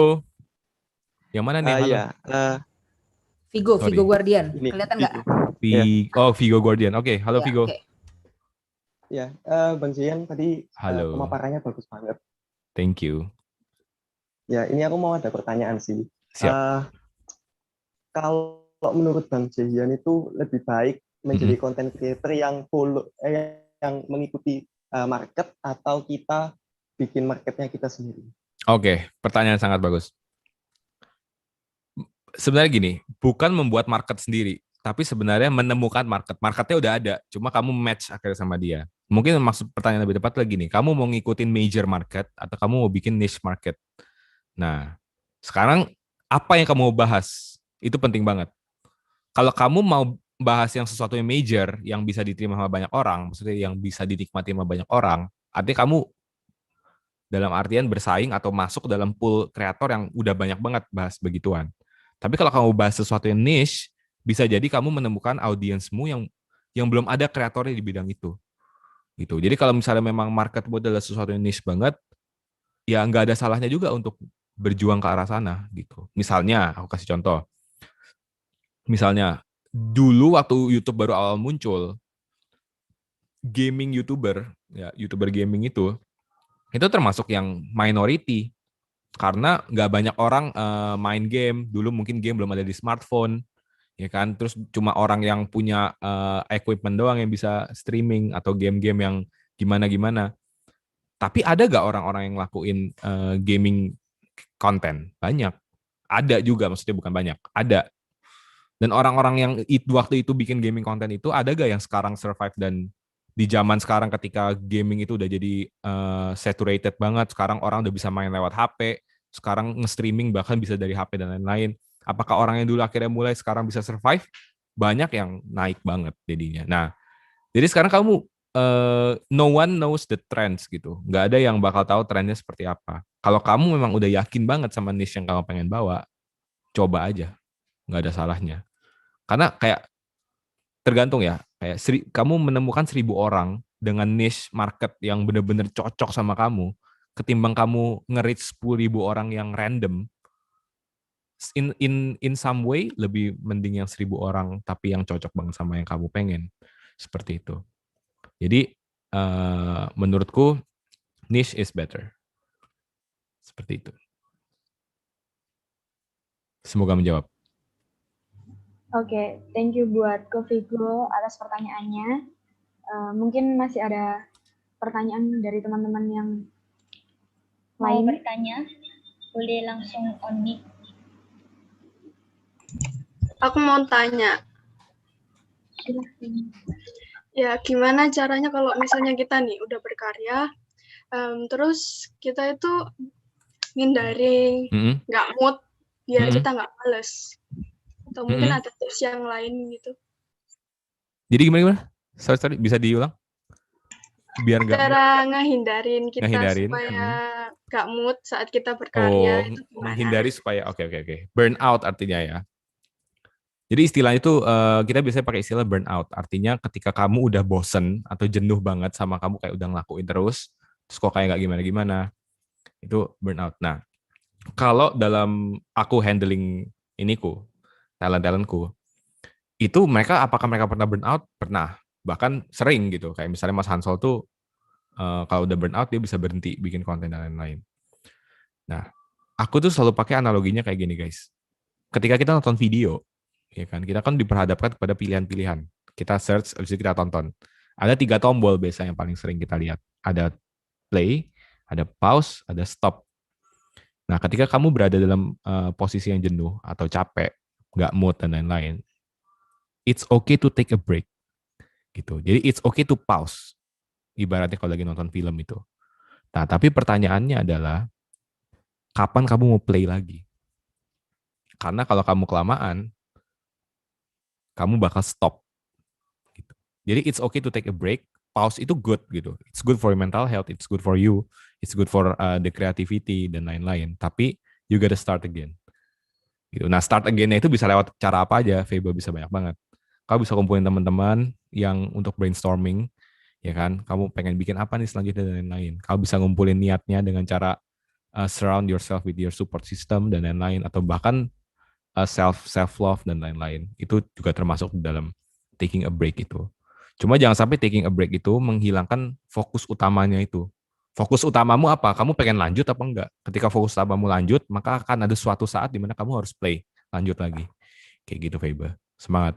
Yang mana nih? Halo. Iya. Vigo Guardian. Ini, kelihatan nggak? Oh, Vigo Guardian. Oke, halo Ya, Vigo. okay. Ya, Bang Jian tadi pemaparannya bagus banget. Thank you. Ya, ini aku mau ada pertanyaan sih. Siap. Kalau menurut Bang Jian itu lebih baik menjadi content creator yang yang mengikuti market atau kita bikin marketnya kita sendiri? Oke, pertanyaan sangat bagus. Sebenarnya gini, bukan membuat market sendiri, tapi sebenarnya menemukan market. Marketnya udah ada, cuma kamu match akhirnya sama dia. Mungkin maksud pertanyaan lebih tepat lagi nih, kamu mau ngikutin major market atau kamu mau bikin niche market. Nah, sekarang apa yang kamu mau bahas? Itu penting banget. Kalau kamu mau bahas yang sesuatu yang major, yang bisa diterima sama banyak orang, maksudnya yang bisa dinikmati sama banyak orang, artinya kamu dalam artian bersaing atau masuk dalam pool kreator yang udah banyak banget bahas begituan. Tapi kalau kamu bahas sesuatu yang niche, bisa jadi kamu menemukan audiensmu yang belum ada kreatornya di bidang itu. Gitu. Jadi kalau misalnya memang marketmu adalah sesuatu yang niche banget, ya nggak ada salahnya juga untuk berjuang ke arah sana. Gitu. Misalnya, aku kasih contoh. Misalnya, dulu waktu YouTube baru awal muncul, gaming YouTuber, ya YouTuber gaming itu termasuk yang minority karena nggak banyak orang main game. Dulu mungkin game belum ada di smartphone, ya kan. Terus cuma orang yang punya equipment doang yang bisa streaming atau game-game yang gimana-gimana. Tapi ada nggak orang-orang yang ngelakuin gaming konten? Banyak. Ada juga, maksudnya bukan banyak. Ada. Dan orang-orang yang waktu itu bikin gaming konten itu ada nggak yang sekarang survive dan di zaman sekarang ketika gaming itu udah jadi saturated banget, sekarang orang udah bisa main lewat HP, sekarang nge-streaming bahkan bisa dari HP dan lain-lain. Apakah orang yang dulu akhirnya mulai sekarang bisa survive? Banyak yang naik banget jadinya. Nah, jadi sekarang kamu no one knows the trends gitu. Nggak ada yang bakal tahu trennya seperti apa. Kalau kamu memang udah yakin banget sama niche yang kamu pengen bawa, coba aja. Nggak ada salahnya. Karena kayak tergantung ya. Kayak kamu menemukan 1.000 orang dengan niche market yang benar-benar cocok sama kamu, ketimbang kamu nge-reach 10.000 orang yang random. In some way lebih mending yang 1.000 orang tapi yang cocok banget sama yang kamu pengen. Seperti itu. Jadi menurutku niche is better. Seperti itu. Semoga menjawab. Oke, thank you buat Ko Vigo atas pertanyaannya. Mungkin masih ada pertanyaan dari teman-teman yang Mau lain. bertanya, boleh langsung on mic. Aku mau tanya, ya gimana caranya kalau misalnya kita nih udah berkarya, terus kita itu ngindarin nggak mood biar kita nggak males, atau mungkin ada tips yang lain gitu. Jadi gimana? Sorry, bisa diulang? Biar nggak cara ngehindarin kita supaya nggak mood saat kita berkarya. Itu gimana? Menghindari supaya oke. Burn out artinya ya. Jadi istilah itu kita biasanya pakai istilah burn out. Artinya ketika kamu udah bosen atau jenuh banget sama kamu kayak udah ngelakuin terus kok kayak nggak gimana-gimana, itu burn out. Nah, kalau dalam aku handling talent-talentku, itu apakah mereka pernah burn out? Pernah. Bahkan sering gitu. Kayak misalnya Mas Hansol tuh kalau udah burn out dia bisa berhenti bikin konten dan lain-lain. Nah, aku tuh selalu pakai analoginya kayak gini guys. Ketika kita nonton video, ya kan, kita kan diperhadapkan kepada pilihan-pilihan. Kita search, habis itu kita tonton. Ada 3 tombol biasanya yang paling sering kita lihat. Ada play, ada pause, ada stop. Nah, ketika kamu berada dalam posisi yang jenuh atau capek, nggak mood dan lain-lain, it's okay to take a break. Gitu. Jadi it's okay to pause. Ibaratnya kalau lagi nonton film itu. Nah, tapi pertanyaannya adalah kapan kamu mau play lagi? Karena kalau kamu kelamaan, kamu bakal stop. Gitu. Jadi it's okay to take a break. Pause itu good gitu. It's good for your mental health. It's good for you. It's good for the creativity dan lain-lain. Tapi you gotta start again. Gitu. Nah start again-nya itu bisa lewat cara apa aja? Febo bisa banyak banget. Kamu bisa kumpulin teman-teman yang untuk brainstorming, ya kan? Kamu pengen bikin apa nih selanjutnya dan lain-lain. Kamu bisa ngumpulin niatnya dengan cara surround yourself with your support system dan lain-lain, atau bahkan self love dan lain-lain. Itu juga termasuk dalam taking a break itu. Cuma jangan sampai taking a break itu menghilangkan fokus utamanya itu. Fokus utamamu apa? Kamu pengen lanjut apa enggak? Ketika fokus utamamu lanjut, maka akan ada suatu saat di mana kamu harus play, lanjut lagi. Kayak gitu, Feba. Semangat.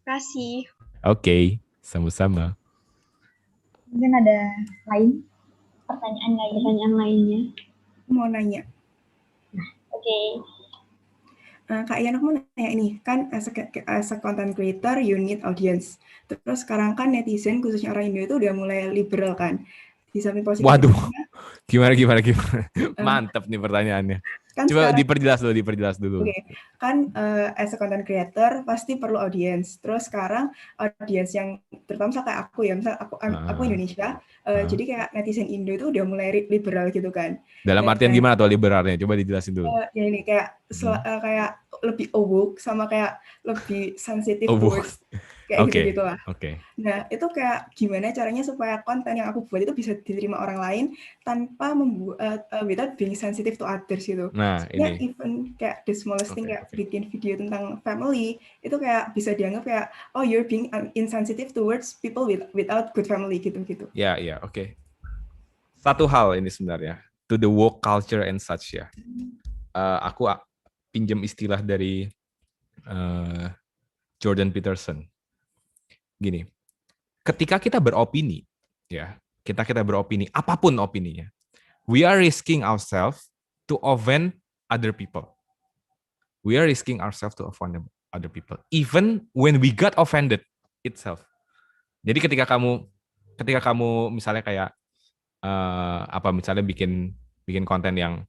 Terima kasih. Oke, sama-sama. Mungkin ada Pertanyaan lainnya. Mau nanya. Oke. Kak Ian, aku mau nanya ini, kan as a content creator, you need audience. Terus sekarang kan netizen, khususnya orang Indo itu udah mulai liberal kan. Di samping posisi. Waduh, gimana? Mantap nih pertanyaannya. Kan coba sekarang, diperjelas dulu. Oke. Kan as a content creator pasti perlu audience. Terus sekarang audience yang terutama kayak aku ya, misal aku Indonesia, jadi kayak netizen Indo itu udah mulai liberal gitu kan. Dalam artian gimana tuh liberalnya? Coba dijelasin dulu. Ya ini kayak kayak lebih awake sama kayak lebih sensitif towards kayak gitu-gitu lah. Nah, itu kayak gimana caranya supaya konten yang aku buat itu bisa diterima orang lain tanpa membuat without being sensitive to others gitu. Nah, ini. Even kayak the smallest thing kayak bikin video tentang family itu kayak bisa dianggap kayak oh you're being insensitive towards people without good family gitu-gitu. Ya, oke. Satu hal ini sebenarnya to the woke culture and such ya. Aku pinjam istilah dari Jordan Peterson. Gini, ketika kita beropini, ya, kita beropini, apapun opininya, we are risking ourselves to offend other people. We are risking ourselves to offend other people, even when we got offended itself. Jadi ketika kamu misalnya kayak misalnya bikin konten yang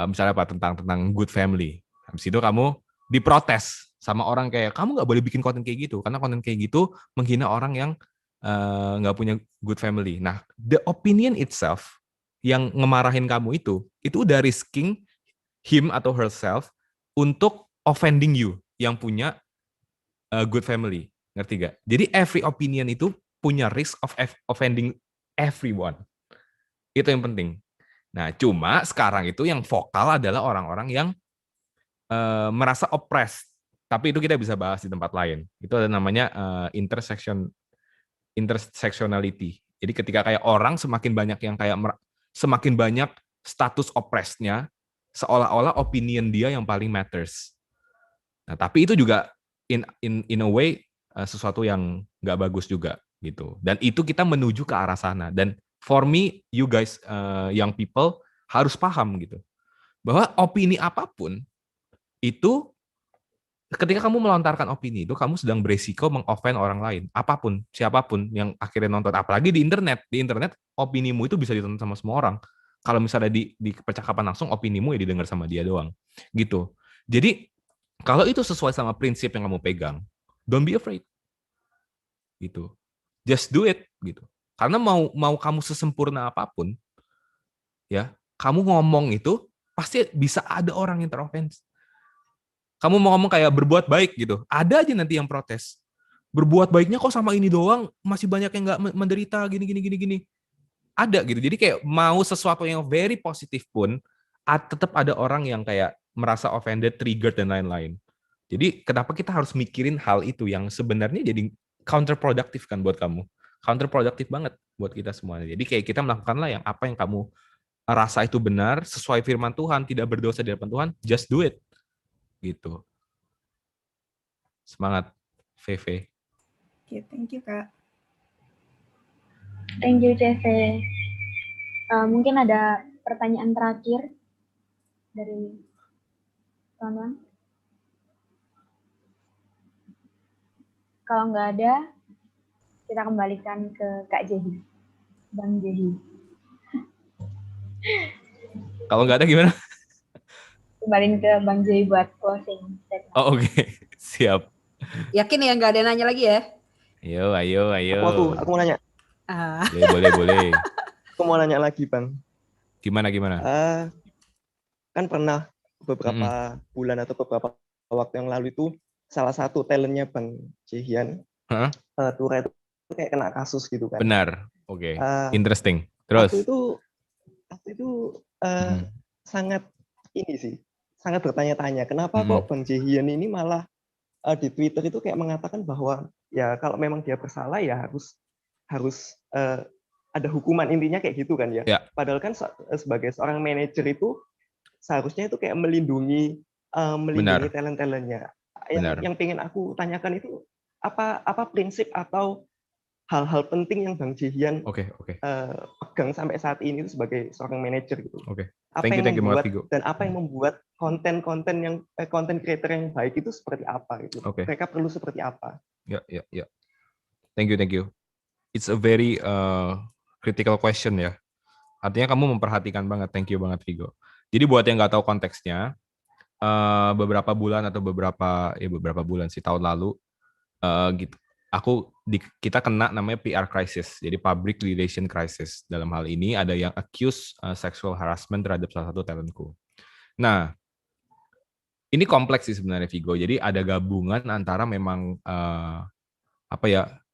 misalnya tentang good family, habis itu kamu diprotes sama orang kayak kamu nggak boleh bikin konten kayak gitu karena konten kayak gitu menghina orang yang nggak punya good family. Nah, the opinion itself yang ngemarahin kamu itu udah risking him atau herself untuk offending you yang punya good family. Ngerti gak? Jadi every opinion itu punya risk of offending everyone. Itu yang penting. Nah, cuma sekarang itu yang vokal adalah orang-orang yang merasa oppressed. Tapi itu kita bisa bahas di tempat lain. Itu ada namanya intersectionality. Jadi ketika kayak orang semakin banyak yang kayak semakin banyak status oppressed-nya, seolah-olah opinion dia yang paling matters. Nah, tapi itu juga in a way sesuatu yang nggak bagus juga gitu. Dan itu kita menuju ke arah sana. Dan for me, you guys, young people harus paham gitu, bahwa opini apapun itu ketika kamu melontarkan opini itu kamu sedang beresiko mengoffend orang lain, apapun, siapapun yang akhirnya nonton. Apalagi di internet opinimu itu bisa ditonton sama semua orang. Kalau misalnya di percakapan langsung opinimu ya didengar sama dia doang, gitu. Jadi kalau itu sesuai sama prinsip yang kamu pegang, don't be afraid, gitu. Just do it, gitu. Karena mau kamu sesempurna apapun, ya, kamu ngomong itu pasti bisa ada orang yang teroffense. Kamu mau ngomong kayak berbuat baik gitu, ada aja nanti yang protes. Berbuat baiknya kok sama ini doang, masih banyak yang nggak menderita gini. Ada gitu. Jadi kayak mau sesuatu yang very positif pun, tetap ada orang yang kayak merasa offended, triggered dan lain-lain. Jadi kenapa kita harus mikirin hal itu yang sebenarnya jadi counterproductive kan buat kamu, counterproductive banget buat kita semuanya. Jadi kayak kita melakukanlah yang apa yang kamu rasa itu benar, sesuai firman Tuhan, tidak berdosa di hadapan Tuhan, just do it. Gitu. Semangat, VV. Oke, thank you, Kak. Thank you, CV. Mungkin ada pertanyaan terakhir dari teman-teman. Kalau nggak ada, kita kembalikan ke Kak Jehi. Bang Jehi. Kalau nggak ada gimana? Kembaliin ke Bang Jehi buat closing statement. Oh, oke. Siap. Yakin ya nggak ada nanya lagi ya? Ayo. Aku mau nanya. Boleh. Aku mau nanya lagi, Bang. Gimana? Kan pernah beberapa bulan atau beberapa waktu yang lalu itu salah satu talentnya Bang Jehian, Tura itu kayak kena kasus gitu kan. Benar. Oke. Interesting. Terus? Waktu itu sangat bertanya-tanya kenapa kok Bang Jehian ini malah di Twitter itu kayak mengatakan bahwa ya kalau memang dia bersalah ya harus ada hukuman, intinya kayak gitu kan ya. Padahal kan sebagai seorang manajer itu seharusnya itu kayak melindungi talent-talentnya. Yang pengen aku tanyakan itu apa prinsip atau hal-hal penting yang Bang Jehian pegang sampai saat ini itu sebagai seorang manajer gitu. Apa yang membuat konten-konten yang konten creator yang baik itu seperti apa gitu. Mereka perlu seperti apa? Ya. Thank you. It's a very critical question ya. Artinya kamu memperhatikan banget. Thank you banget, Vigo. Jadi buat yang nggak tahu konteksnya, beberapa bulan sih, tahun lalu, gitu. Kita kena namanya PR crisis, jadi public relation crisis. Dalam hal ini ada yang accuse sexual harassment terhadap salah satu talentku. Nah, ini kompleks sih sebenarnya, Vigo. Jadi ada gabungan antara memang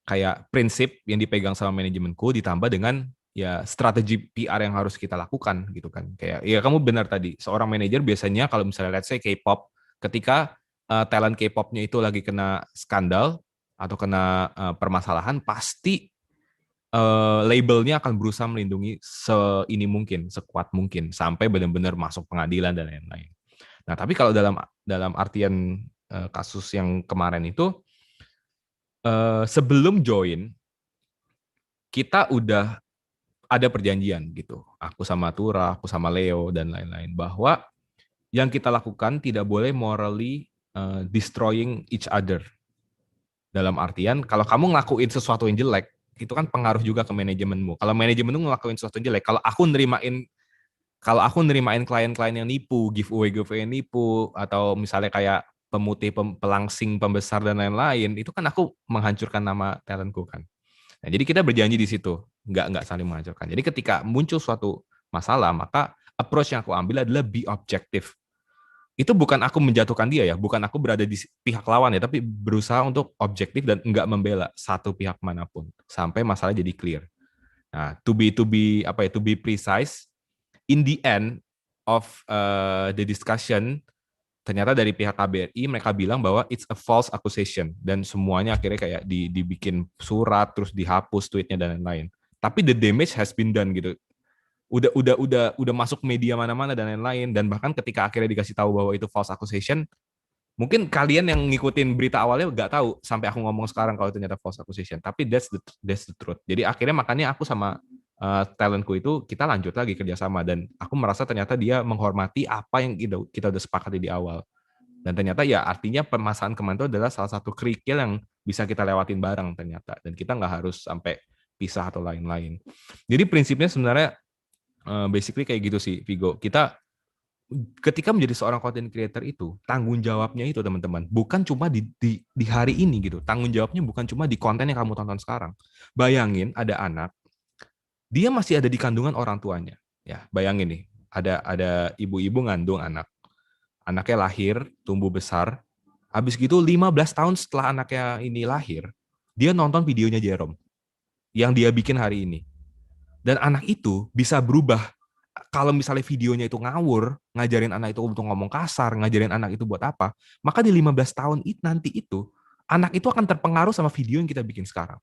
kayak prinsip yang dipegang sama manajemenku ditambah dengan ya strategi PR yang harus kita lakukan gitu kan. Kayak ya kamu benar tadi, seorang manajer biasanya kalau misalnya let's say K-pop, ketika talent K-popnya itu lagi kena skandal atau kena permasalahan, pasti labelnya akan berusaha melindungi sekuat mungkin sampai benar-benar masuk pengadilan dan lain-lain. Nah, tapi kalau dalam artian kasus yang kemarin itu, sebelum join kita udah ada perjanjian gitu. Aku sama Tura, aku sama Leo dan lain-lain, bahwa yang kita lakukan tidak boleh morally destroying each other. Dalam artian, kalau kamu ngelakuin sesuatu yang jelek, itu kan pengaruh juga ke manajemenmu. Kalau manajemenmu ngelakuin sesuatu yang jelek, kalau aku nerimain klien-klien yang nipu, giveaway yang nipu, atau misalnya kayak pemutih, pelangsing, pembesar dan lain-lain, itu kan aku menghancurkan nama talentku kan. Nah, jadi kita berjanji di situ, nggak saling menghancurkan. Jadi ketika muncul suatu masalah, maka approach yang aku ambil adalah be objektif. Itu bukan aku menjatuhkan dia ya, bukan aku berada di pihak lawan ya, tapi berusaha untuk objektif dan nggak membela satu pihak manapun sampai masalah jadi clear. Nah, to be precise, in the end of the discussion, ternyata dari pihak KBRI mereka bilang bahwa it's a false accusation dan semuanya akhirnya kayak dibikin surat terus dihapus tweetnya dan lain-lain. Tapi the damage has been done gitu. Udah masuk media mana-mana dan lain-lain, dan bahkan ketika akhirnya dikasih tahu bahwa itu false accusation, mungkin kalian yang ngikutin berita awalnya nggak tahu sampai aku ngomong sekarang kalau ternyata false accusation. Tapi that's the truth. Jadi akhirnya makanya aku sama talentku itu kita lanjut lagi kerjasama, dan aku merasa ternyata dia menghormati apa yang kita udah sepakati di awal. Dan ternyata ya artinya permasalahan kemarin itu adalah salah satu kerikil yang bisa kita lewatin bareng ternyata, dan kita nggak harus sampai pisah atau lain-lain. Jadi prinsipnya sebenarnya basically kayak gitu sih, Vigo. Kita ketika menjadi seorang content creator itu, tanggung jawabnya itu teman-teman bukan cuma di hari ini gitu. Tanggung jawabnya bukan cuma di konten yang kamu tonton sekarang. Bayangin ada anak, dia masih ada di kandungan orang tuanya. Ya, bayangin nih, ada ibu-ibu ngandung anak. Anaknya lahir, tumbuh besar. Habis gitu 15 tahun setelah anaknya ini lahir, dia nonton videonya Jerome yang dia bikin hari ini. Dan anak itu bisa berubah. Kalau misalnya videonya itu ngawur, ngajarin anak itu untuk ngomong kasar, ngajarin anak itu buat apa, maka di 15 tahun nanti itu, anak itu akan terpengaruh sama video yang kita bikin sekarang.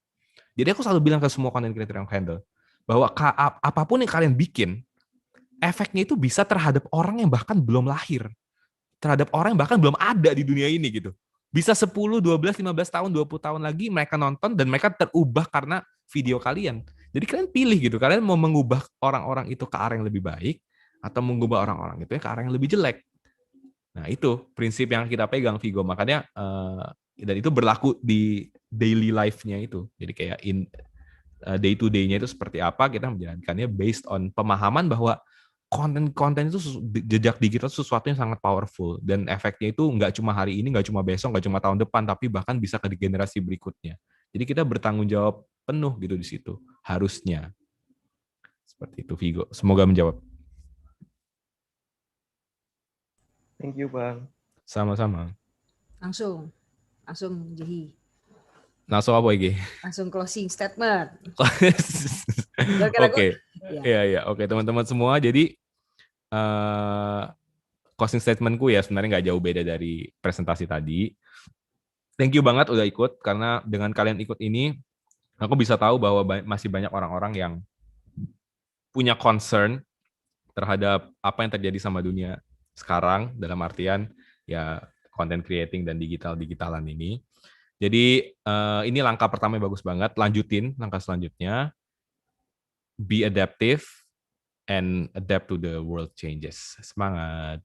Jadi aku selalu bilang ke semua content creator yang handle, bahwa apapun yang kalian bikin, efeknya itu bisa terhadap orang yang bahkan belum lahir. Terhadap orang yang bahkan belum ada di dunia ini gitu. Bisa 10, 12, 15 tahun, 20 tahun lagi mereka nonton dan mereka terubah karena video kalian. Jadi kalian pilih gitu, kalian mau mengubah orang-orang itu ke arah yang lebih baik atau mengubah orang-orang itu ke arah yang lebih jelek. Nah, itu prinsip yang kita pegang, Vigo. Makanya dan itu berlaku di daily life-nya itu. Jadi kayak day to day-nya itu seperti apa, kita menjalankannya based on pemahaman bahwa konten itu jejak digital sesuatu yang sangat powerful, dan efeknya itu nggak cuma hari ini, nggak cuma besok, nggak cuma tahun depan, tapi bahkan bisa ke generasi berikutnya. Jadi kita bertanggung jawab penuh gitu di situ, harusnya. Seperti itu, Vigo. Semoga menjawab. Thank you, Bang. Sama-sama. Langsung Jehi. Langsung apa lagi? Langsung closing statement. Oke. Iya. Oke, teman-teman semua. Jadi closing statementku ya sebenarnya nggak jauh beda dari presentasi tadi. Thank you banget udah ikut, karena dengan kalian ikut ini, aku bisa tahu bahwa masih banyak orang-orang yang punya concern terhadap apa yang terjadi sama dunia sekarang, dalam artian ya content creating dan digitalan ini. Jadi ini langkah pertama yang bagus banget. Lanjutin langkah selanjutnya. Be adaptive and adapt to the world changes. Semangat.